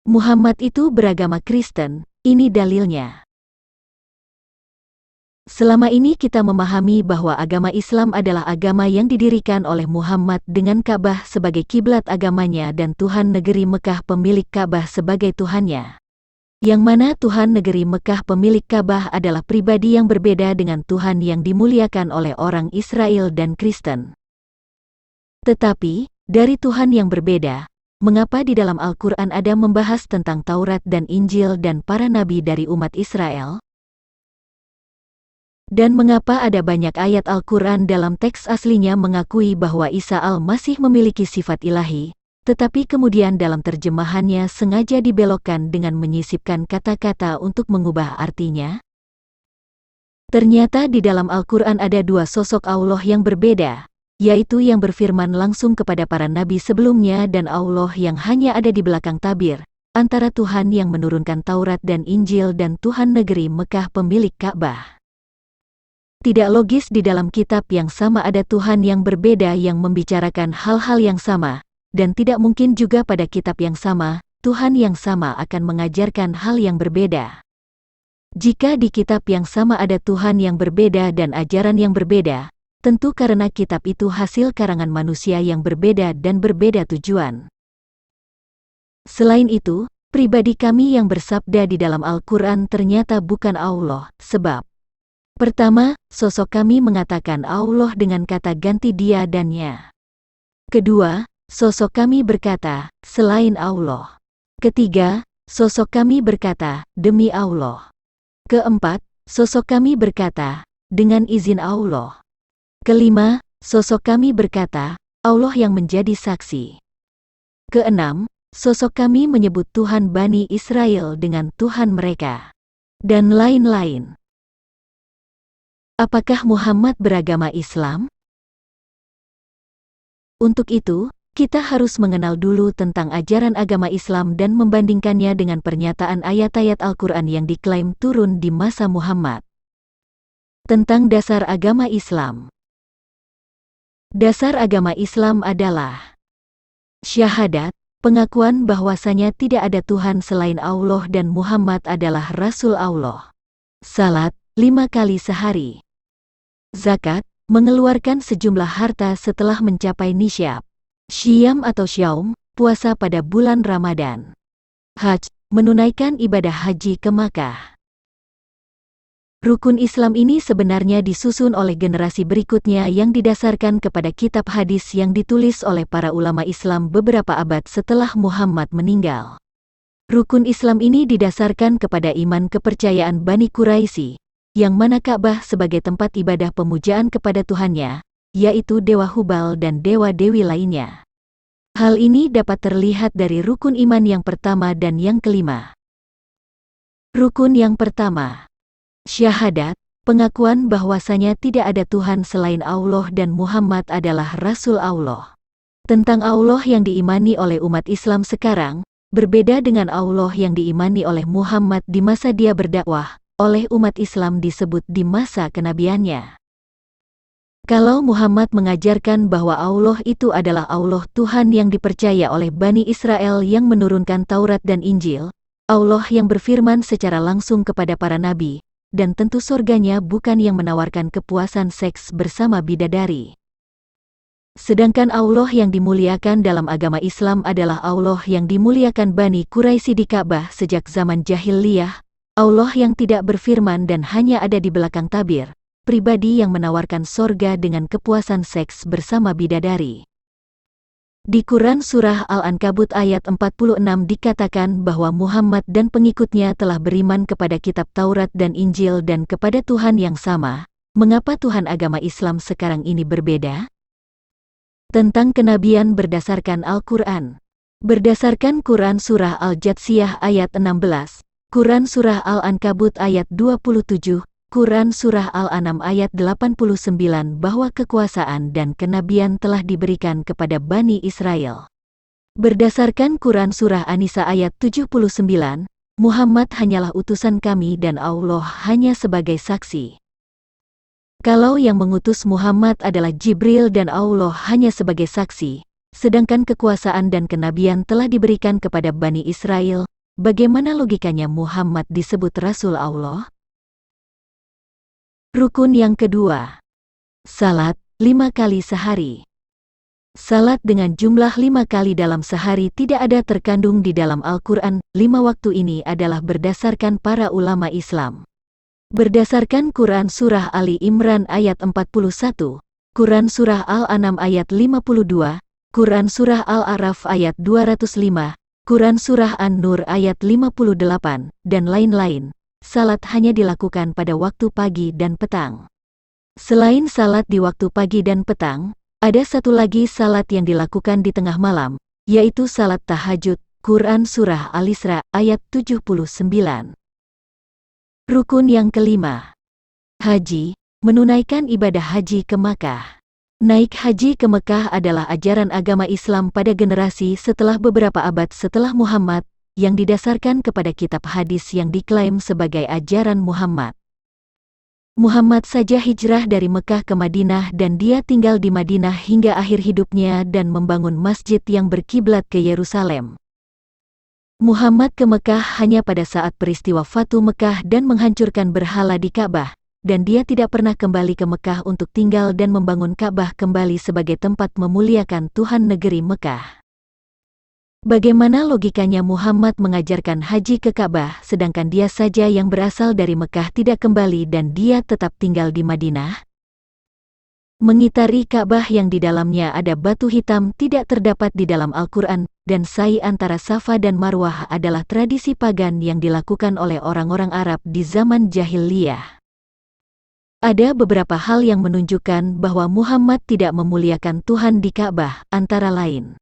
Muhammad itu beragama Kristen, ini dalilnya. Selama ini kita memahami bahwa agama Islam adalah agama yang didirikan oleh Muhammad dengan Ka'bah sebagai kiblat agamanya dan Tuhan negeri Mekah pemilik Ka'bah sebagai Tuhannya. Yang mana Tuhan negeri Mekah pemilik Ka'bah adalah pribadi yang berbeda dengan Tuhan yang dimuliakan oleh orang Israel dan Kristen. Tetapi, dari Tuhan yang berbeda, mengapa di dalam Al-Quran ada membahas tentang Taurat dan Injil dan para nabi dari umat Israel? Dan mengapa ada banyak ayat Al-Quran dalam teks aslinya mengakui bahwa Isa Al-Masih memiliki sifat ilahi, tetapi kemudian dalam terjemahannya sengaja dibelokkan dengan menyisipkan kata-kata untuk mengubah artinya? Ternyata di dalam Al-Quran ada dua sosok Allah yang berbeda, yaitu yang berfirman langsung kepada para nabi sebelumnya dan Allah yang hanya ada di belakang tabir, antara Tuhan yang menurunkan Taurat dan Injil dan Tuhan negeri Mekah pemilik Ka'bah. Tidak logis di dalam kitab yang sama ada Tuhan yang berbeda yang membicarakan hal-hal yang sama, dan tidak mungkin juga pada kitab yang sama, Tuhan yang sama akan mengajarkan hal yang berbeda. Jika di kitab yang sama ada Tuhan yang berbeda dan ajaran yang berbeda, tentu karena kitab itu hasil karangan manusia yang berbeda dan berbeda tujuan. Selain itu, pribadi kami yang bersabda di dalam Al-Quran ternyata bukan Allah, sebab pertama, sosok kami mengatakan Allah dengan kata ganti dia dan nya. Kedua, sosok kami berkata, selain Allah. Ketiga, sosok kami berkata, demi Allah. Keempat, sosok kami berkata, dengan izin Allah. Kelima, sosok kami berkata, Allah yang menjadi saksi. Keenam, sosok kami menyebut Tuhan Bani Israel dengan Tuhan mereka. Dan lain-lain. Apakah Muhammad beragama Islam? Untuk itu, kita harus mengenal dulu tentang ajaran agama Islam dan membandingkannya dengan pernyataan ayat-ayat Al-Quran yang diklaim turun di masa Muhammad. Tentang dasar agama Islam. Dasar agama Islam adalah syahadat, pengakuan bahwasanya tidak ada Tuhan selain Allah dan Muhammad adalah Rasul Allah. Salat, 5 kali sehari. Zakat, mengeluarkan sejumlah harta setelah mencapai nisyab. Syiyam atau syaum, puasa pada bulan Ramadan. Hajj, menunaikan ibadah haji ke Makkah. Rukun Islam ini sebenarnya disusun oleh generasi berikutnya yang didasarkan kepada kitab hadis yang ditulis oleh para ulama Islam beberapa abad setelah Muhammad meninggal. Rukun Islam ini didasarkan kepada iman kepercayaan Bani Quraisy, yang mana Ka'bah sebagai tempat ibadah pemujaan kepada Tuhannya, yaitu Dewa Hubal dan dewa-dewi lainnya. Hal ini dapat terlihat dari rukun iman yang pertama dan yang kelima. Rukun yang pertama, syahadat, pengakuan bahwasanya tidak ada Tuhan selain Allah dan Muhammad adalah Rasul Allah. Tentang Allah yang diimani oleh umat Islam sekarang, berbeda dengan Allah yang diimani oleh Muhammad di masa dia berdakwah, oleh umat Islam disebut di masa kenabiannya. Kalau Muhammad mengajarkan bahwa Allah itu adalah Allah Tuhan yang dipercaya oleh Bani Israel yang menurunkan Taurat dan Injil, Allah yang berfirman secara langsung kepada para nabi, dan tentu surganya bukan yang menawarkan kepuasan seks bersama bidadari. Sedangkan Allah yang dimuliakan dalam agama Islam adalah Allah yang dimuliakan Bani Quraisy di Ka'bah sejak zaman jahiliyah, Allah yang tidak berfirman dan hanya ada di belakang tabir, pribadi yang menawarkan sorga dengan kepuasan seks bersama bidadari. Di Quran Surah Al-Ankabut ayat 46 dikatakan bahwa Muhammad dan pengikutnya telah beriman kepada kitab Taurat dan Injil dan kepada Tuhan yang sama. Mengapa Tuhan agama Islam sekarang ini berbeda? Tentang kenabian berdasarkan Al-Quran. Berdasarkan Quran Surah Al-Jatsiyah ayat 16, Quran Surah Al-Ankabut ayat 27, Quran Surah Al-An'am ayat 89 bahwa kekuasaan dan kenabian telah diberikan kepada Bani Israel. Berdasarkan Quran Surah An-Nisa ayat 79, Muhammad hanyalah utusan kami dan Allah hanya sebagai saksi. Kalau yang mengutus Muhammad adalah Jibril dan Allah hanya sebagai saksi, sedangkan kekuasaan dan kenabian telah diberikan kepada Bani Israel, bagaimana logikanya Muhammad disebut Rasul Allah? Rukun yang kedua. Salat 5 kali sehari. Salat dengan jumlah 5 kali dalam sehari tidak ada terkandung di dalam Al-Quran. 5 waktu ini adalah berdasarkan para ulama Islam. Berdasarkan Quran Surah Ali Imran ayat 41, Quran Surah Al-An'am ayat 52, Quran Surah Al-A'raf ayat 205, Quran Surah An-Nur ayat 58, dan lain-lain. Salat hanya dilakukan pada waktu pagi dan petang. Selain salat di waktu pagi dan petang, ada satu lagi salat yang dilakukan di tengah malam, yaitu salat tahajud, Quran Surah Al-Isra ayat 79. Rukun yang kelima. Haji, menunaikan ibadah haji ke Makkah. Naik haji ke Mekah adalah ajaran agama Islam pada generasi setelah beberapa abad setelah Muhammad, yang didasarkan kepada kitab hadis yang diklaim sebagai ajaran Muhammad. Muhammad saja hijrah dari Mekah ke Madinah dan dia tinggal di Madinah hingga akhir hidupnya dan membangun masjid yang berkiblat ke Yerusalem. Muhammad ke Mekah hanya pada saat peristiwa Fatu Mekah dan menghancurkan berhala di Ka'bah, dan dia tidak pernah kembali ke Mekah untuk tinggal dan membangun Ka'bah kembali sebagai tempat memuliakan Tuhan negeri Mekah. Bagaimana logikanya Muhammad mengajarkan haji ke Ka'bah sedangkan dia saja yang berasal dari Mekah tidak kembali dan dia tetap tinggal di Madinah? Mengitari Ka'bah yang di dalamnya ada batu hitam tidak terdapat di dalam Al-Quran, dan sa'i antara Safa dan Marwah adalah tradisi pagan yang dilakukan oleh orang-orang Arab di zaman jahiliyah. Ada beberapa hal yang menunjukkan bahwa Muhammad tidak memuliakan Tuhan di Ka'bah, antara lain.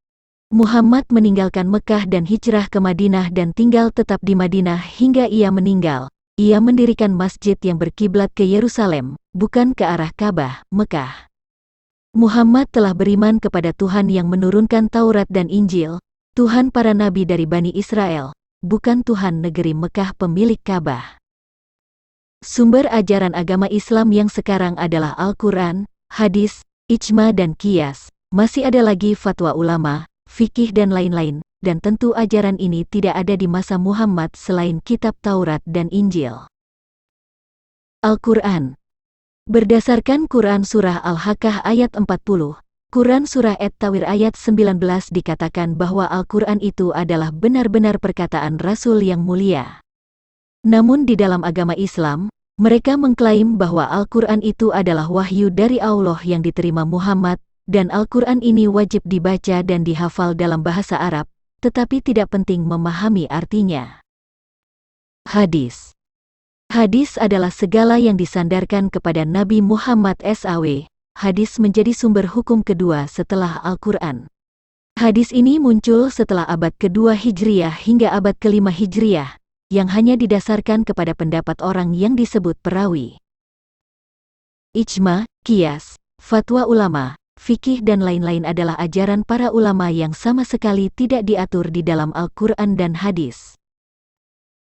Muhammad meninggalkan Mekah dan hijrah ke Madinah dan tinggal tetap di Madinah hingga ia meninggal. Ia mendirikan masjid yang berkiblat ke Yerusalem, bukan ke arah Ka'bah, Mekah. Muhammad telah beriman kepada Tuhan yang menurunkan Taurat dan Injil, Tuhan para nabi dari Bani Israel, bukan Tuhan negeri Mekah pemilik Ka'bah. Sumber ajaran agama Islam yang sekarang adalah Al-Quran, hadis, ijma dan qiyas. Masih ada lagi fatwa ulama, fikih dan lain-lain, dan tentu ajaran ini tidak ada di masa Muhammad selain kitab Taurat dan Injil. Al-Quran. Berdasarkan Quran Surah Al-Haqqah ayat 40, Quran Surah At-Tawir ayat 19 dikatakan bahwa Al-Quran itu adalah benar-benar perkataan Rasul yang mulia. Namun di dalam agama Islam, mereka mengklaim bahwa Al-Quran itu adalah wahyu dari Allah yang diterima Muhammad, dan Al-Quran ini wajib dibaca dan dihafal dalam bahasa Arab, tetapi tidak penting memahami artinya. Hadis. Hadis adalah segala yang disandarkan kepada Nabi Muhammad SAW. Hadis menjadi sumber hukum kedua setelah Al-Quran. Hadis ini muncul setelah abad kedua Hijriyah hingga abad kelima Hijriyah, yang hanya didasarkan kepada pendapat orang yang disebut perawi. Ijma, qiyas, fatwa ulama, fikih dan lain-lain adalah ajaran para ulama yang sama sekali tidak diatur di dalam Al-Quran dan hadis.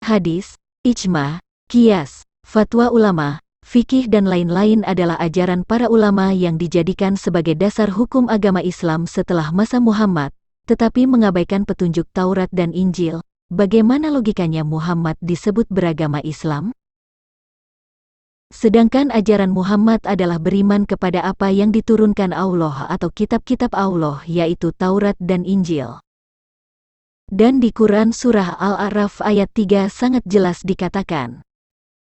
Hadis, ijma, qiyas, fatwa ulama, fikih dan lain-lain adalah ajaran para ulama yang dijadikan sebagai dasar hukum agama Islam setelah masa Muhammad, tetapi mengabaikan petunjuk Taurat dan Injil. Bagaimana logikanya Muhammad disebut beragama Islam? Sedangkan ajaran Muhammad adalah beriman kepada apa yang diturunkan Allah atau kitab-kitab Allah yaitu Taurat dan Injil. Dan di Quran Surah Al-A'raf ayat 3 sangat jelas dikatakan,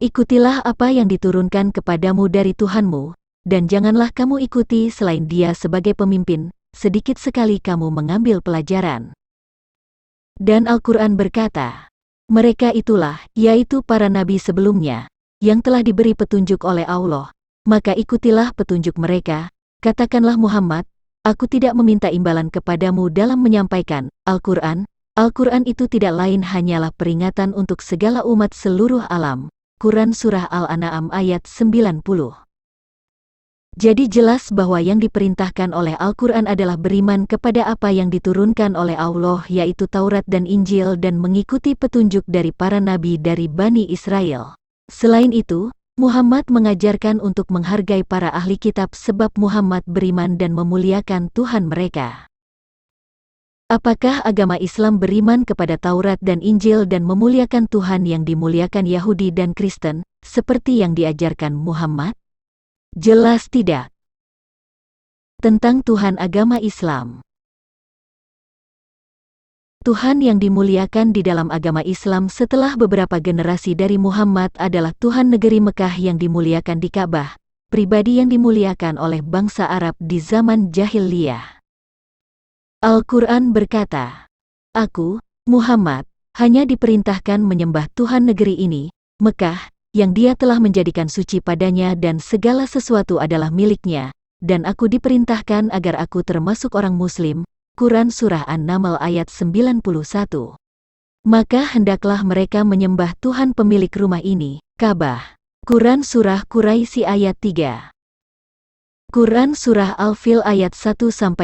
ikutilah apa yang diturunkan kepadamu dari Tuhanmu, dan janganlah kamu ikuti selain Dia sebagai pemimpin, sedikit sekali kamu mengambil pelajaran. Dan Al-Quran berkata, mereka itulah, yaitu para nabi sebelumnya, yang telah diberi petunjuk oleh Allah, maka ikutilah petunjuk mereka. Katakanlah Muhammad, aku tidak meminta imbalan kepadamu dalam menyampaikan Al-Quran. Al-Quran itu tidak lain hanyalah peringatan untuk segala umat seluruh alam. Quran Surah Al-An'am ayat 90. Jadi jelas bahwa yang diperintahkan oleh Al-Quran adalah beriman kepada apa yang diturunkan oleh Allah yaitu Taurat dan Injil dan mengikuti petunjuk dari para nabi dari Bani Israel. Selain itu, Muhammad mengajarkan untuk menghargai para ahli kitab sebab Muhammad beriman dan memuliakan Tuhan mereka. Apakah agama Islam beriman kepada Taurat dan Injil dan memuliakan Tuhan yang dimuliakan Yahudi dan Kristen, seperti yang diajarkan Muhammad? Jelas tidak. Tentang Tuhan agama Islam. Tuhan yang dimuliakan di dalam agama Islam setelah beberapa generasi dari Muhammad adalah Tuhan negeri Mekah yang dimuliakan di Ka'bah, pribadi yang dimuliakan oleh bangsa Arab di zaman jahiliyah. Al-Quran berkata, "Aku, Muhammad, hanya diperintahkan menyembah Tuhan negeri ini, Mekah, yang Dia telah menjadikan suci padanya dan segala sesuatu adalah miliknya, dan aku diperintahkan agar aku termasuk orang Muslim." Quran Surah An-Naml ayat 91. Maka hendaklah mereka menyembah Tuhan pemilik rumah ini, Ka'bah. Quran Surah Quraisy ayat 3. Quran Surah Al-Fil ayat 1-5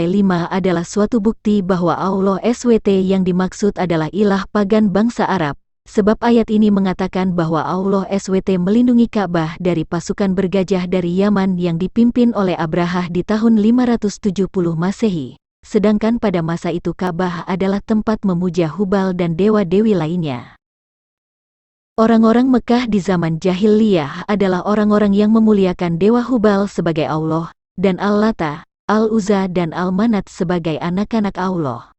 adalah suatu bukti bahwa Allah SWT yang dimaksud adalah ilah pagan bangsa Arab, sebab ayat ini mengatakan bahwa Allah SWT melindungi Ka'bah dari pasukan bergajah dari Yaman yang dipimpin oleh Abrahah di tahun 570 Masehi. Sedangkan pada masa itu Ka'bah adalah tempat memuja Hubal dan dewa-dewi lainnya. Orang-orang Mekah di zaman jahiliyah adalah orang-orang yang memuliakan dewa Hubal sebagai Allah, dan Al-Lata, Al-Uzza dan Al-Manat sebagai anak-anak Allah.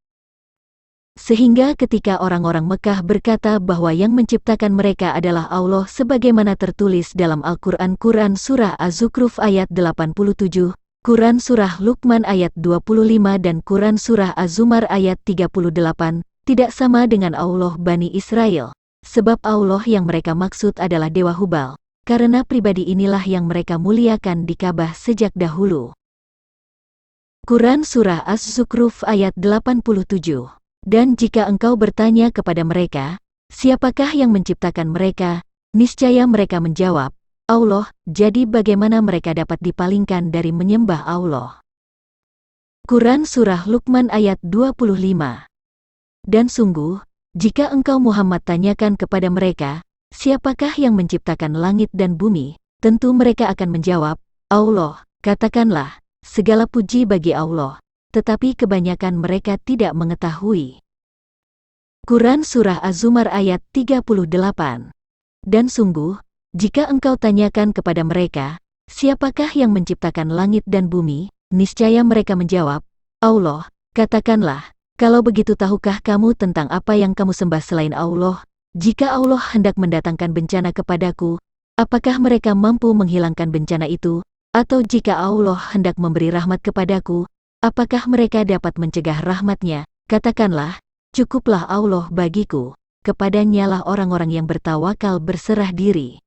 Sehingga ketika orang-orang Mekah berkata bahwa yang menciptakan mereka adalah Allah sebagaimana tertulis dalam Al-Quran Quran Surah Az-Zukhruf ayat 87, Quran Surah Luqman ayat 25 dan Quran Surah Az-Zumar ayat 38, tidak sama dengan Allah Bani Israel, sebab Allah yang mereka maksud adalah Dewa Hubal, karena pribadi inilah yang mereka muliakan di Ka'bah sejak dahulu. Quran Surah Az-Zukhruf ayat 87. Dan jika engkau bertanya kepada mereka, siapakah yang menciptakan mereka? Niscaya mereka menjawab, Allah, jadi bagaimana mereka dapat dipalingkan dari menyembah Allah? Quran Surah Luqman ayat 25. Dan sungguh, jika engkau Muhammad tanyakan kepada mereka, siapakah yang menciptakan langit dan bumi, tentu mereka akan menjawab, Allah. Katakanlah, segala puji bagi Allah, tetapi kebanyakan mereka tidak mengetahui. Quran Surah Az-Zumar ayat 38. Dan sungguh, jika engkau tanyakan kepada mereka, siapakah yang menciptakan langit dan bumi, niscaya mereka menjawab, Allah. Katakanlah, kalau begitu tahukah kamu tentang apa yang kamu sembah selain Allah? Jika Allah hendak mendatangkan bencana kepadaku, apakah mereka mampu menghilangkan bencana itu? Atau jika Allah hendak memberi rahmat kepadaku, apakah mereka dapat mencegah rahmatnya? Katakanlah, cukuplah Allah bagiku, kepadanya lah orang-orang yang bertawakal berserah diri.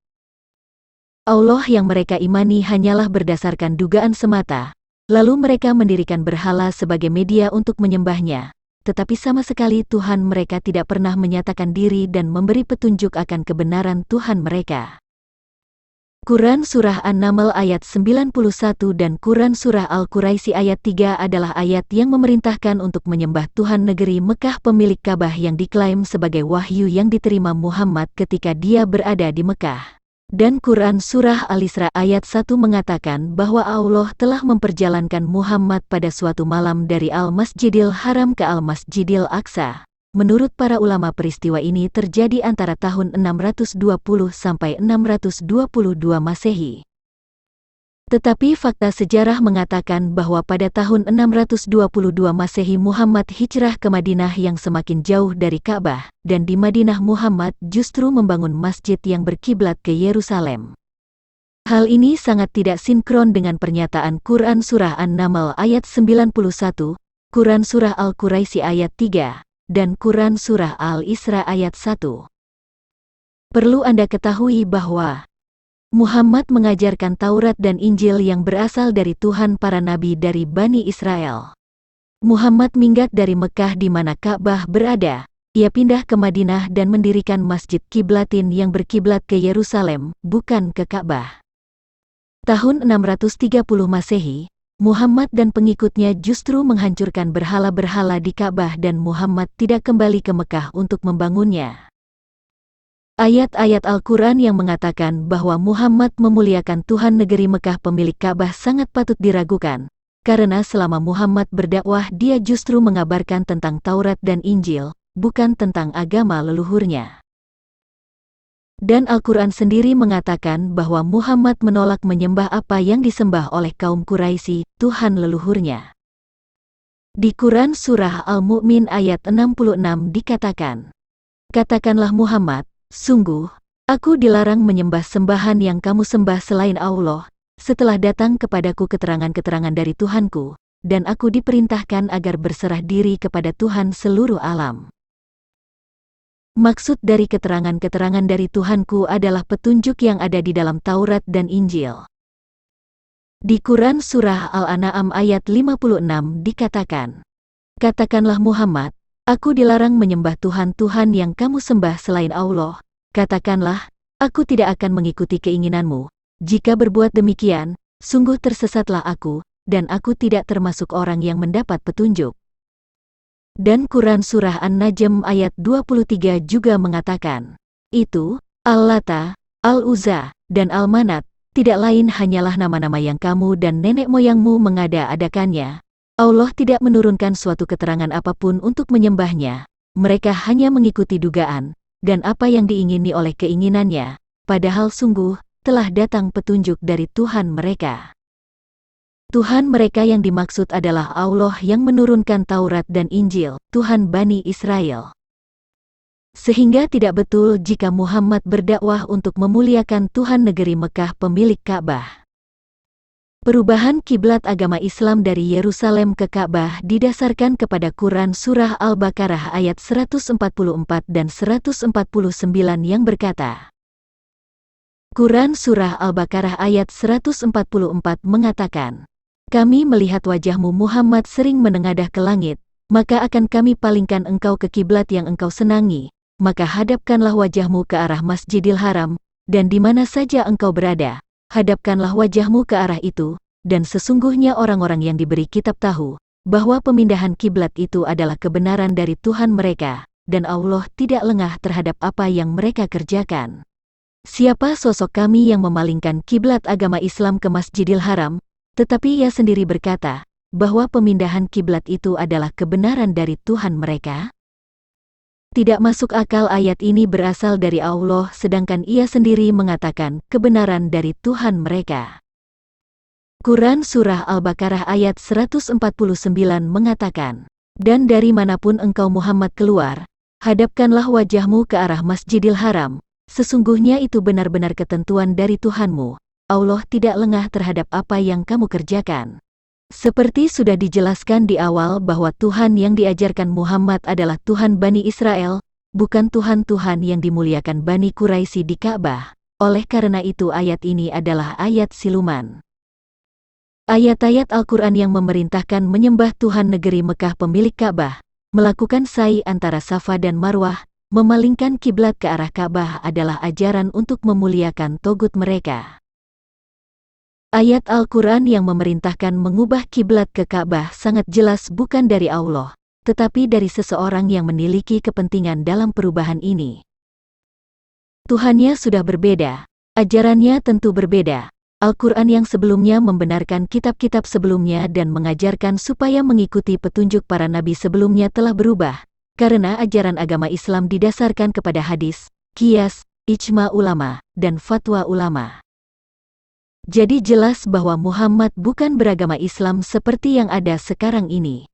Allah yang mereka imani hanyalah berdasarkan dugaan semata, lalu mereka mendirikan berhala sebagai media untuk menyembahnya, tetapi sama sekali Tuhan mereka tidak pernah menyatakan diri dan memberi petunjuk akan kebenaran Tuhan mereka. Quran Surah An-Naml ayat 91 dan Quran Surah Al-Quraisy ayat 3 adalah ayat yang memerintahkan untuk menyembah Tuhan negeri Mekah pemilik Ka'bah yang diklaim sebagai wahyu yang diterima Muhammad ketika dia berada di Mekah. Dan Quran Surah Al-Isra ayat 1 mengatakan bahwa Allah telah memperjalankan Muhammad pada suatu malam dari Al-Masjidil Haram ke Al-Masjidil Aqsa. Menurut para ulama peristiwa ini terjadi antara tahun 620 sampai 622 Masehi. Tetapi fakta sejarah mengatakan bahwa pada tahun 622 Masehi Muhammad hijrah ke Madinah yang semakin jauh dari Ka'bah, dan di Madinah Muhammad justru membangun masjid yang berkiblat ke Yerusalem. Hal ini sangat tidak sinkron dengan pernyataan Quran Surah An-Naml ayat 91, Quran Surah Al-Quraisy ayat 3, dan Quran Surah Al-Isra ayat 1. Perlu Anda ketahui bahwa Muhammad mengajarkan Taurat dan Injil yang berasal dari Tuhan para nabi dari Bani Israel. Muhammad minggat dari Mekah di mana Ka'bah berada. Ia pindah ke Madinah dan mendirikan Masjid Kiblatin yang berkiblat ke Yerusalem, bukan ke Ka'bah. Tahun 630 Masehi, Muhammad dan pengikutnya justru menghancurkan berhala-berhala di Ka'bah dan Muhammad tidak kembali ke Mekah untuk membangunnya. Ayat-ayat Al-Quran yang mengatakan bahwa Muhammad memuliakan Tuhan negeri Mekah pemilik Ka'bah sangat patut diragukan, karena selama Muhammad berdakwah dia justru mengabarkan tentang Taurat dan Injil, bukan tentang agama leluhurnya. Dan Al-Quran sendiri mengatakan bahwa Muhammad menolak menyembah apa yang disembah oleh kaum Quraisy, Tuhan leluhurnya. Di Quran Surah Al-Mu'min ayat 66 dikatakan, "Katakanlah Muhammad, sungguh, aku dilarang menyembah sembahan yang kamu sembah selain Allah, setelah datang kepadaku keterangan-keterangan dari Tuhanku, dan aku diperintahkan agar berserah diri kepada Tuhan seluruh alam." Maksud dari keterangan-keterangan dari Tuhanku adalah petunjuk yang ada di dalam Taurat dan Injil. Di Quran Surah Al-An'am ayat 56 dikatakan, "Katakanlah Muhammad, aku dilarang menyembah Tuhan-Tuhan yang kamu sembah selain Allah. Katakanlah, aku tidak akan mengikuti keinginanmu. Jika berbuat demikian, sungguh tersesatlah aku, dan aku tidak termasuk orang yang mendapat petunjuk." Dan Quran Surah An-Najm ayat 23 juga mengatakan, "Itu, Al-Lata, Al-Uzza, dan Al-Manat, tidak lain hanyalah nama-nama yang kamu dan nenek moyangmu mengada-adakannya. Allah tidak menurunkan suatu keterangan apapun untuk menyembahnya. Mereka hanya mengikuti dugaan, dan apa yang diingini oleh keinginannya, padahal sungguh, telah datang petunjuk dari Tuhan mereka." Tuhan mereka yang dimaksud adalah Allah yang menurunkan Taurat dan Injil, Tuhan Bani Israel. Sehingga tidak betul jika Muhammad berdakwah untuk memuliakan Tuhan negeri Mekah pemilik Ka'bah. Perubahan kiblat agama Islam dari Yerusalem ke Ka'bah didasarkan kepada Quran Surah Al-Baqarah ayat 144 dan 149 yang berkata, Quran Surah Al-Baqarah ayat 144 mengatakan, "Kami melihat wajahmu Muhammad sering menengadah ke langit, maka akan kami palingkan engkau ke kiblat yang engkau senangi, maka hadapkanlah wajahmu ke arah Masjidil Haram, dan di mana saja engkau berada, hadapkanlah wajahmu ke arah itu, dan sesungguhnya orang-orang yang diberi kitab tahu, bahwa pemindahan kiblat itu adalah kebenaran dari Tuhan mereka, dan Allah tidak lengah terhadap apa yang mereka kerjakan." Siapa sosok kami yang memalingkan kiblat agama Islam ke Masjidil Haram, tetapi ia sendiri berkata, bahwa pemindahan kiblat itu adalah kebenaran dari Tuhan mereka? Tidak masuk akal ayat ini berasal dari Allah sedangkan ia sendiri mengatakan kebenaran dari Tuhan mereka. Quran Surah Al-Baqarah ayat 149 mengatakan, "Dan dari manapun engkau Muhammad keluar, hadapkanlah wajahmu ke arah Masjidil Haram, sesungguhnya itu benar-benar ketentuan dari Tuhanmu. Allah tidak lengah terhadap apa yang kamu kerjakan." Seperti sudah dijelaskan di awal bahwa Tuhan yang diajarkan Muhammad adalah Tuhan Bani Israel, bukan Tuhan-Tuhan yang dimuliakan Bani Quraisy di Ka'bah. Oleh karena itu ayat ini adalah ayat siluman. Ayat-ayat Al-Quran yang memerintahkan menyembah Tuhan negeri Mekah pemilik Ka'bah, melakukan sa'i antara Safa dan Marwah, memalingkan kiblat ke arah Ka'bah adalah ajaran untuk memuliakan togut mereka. Ayat Al-Quran yang memerintahkan mengubah kiblat ke Ka'bah sangat jelas bukan dari Allah, tetapi dari seseorang yang memiliki kepentingan dalam perubahan ini. Tuhannya sudah berbeda, ajarannya tentu berbeda. Al-Quran yang sebelumnya membenarkan kitab-kitab sebelumnya dan mengajarkan supaya mengikuti petunjuk para nabi sebelumnya telah berubah, karena ajaran agama Islam didasarkan kepada hadis, qiyas, ijma ulama, dan fatwa ulama. Jadi jelas bahwa Muhammad bukan beragama Islam seperti yang ada sekarang ini.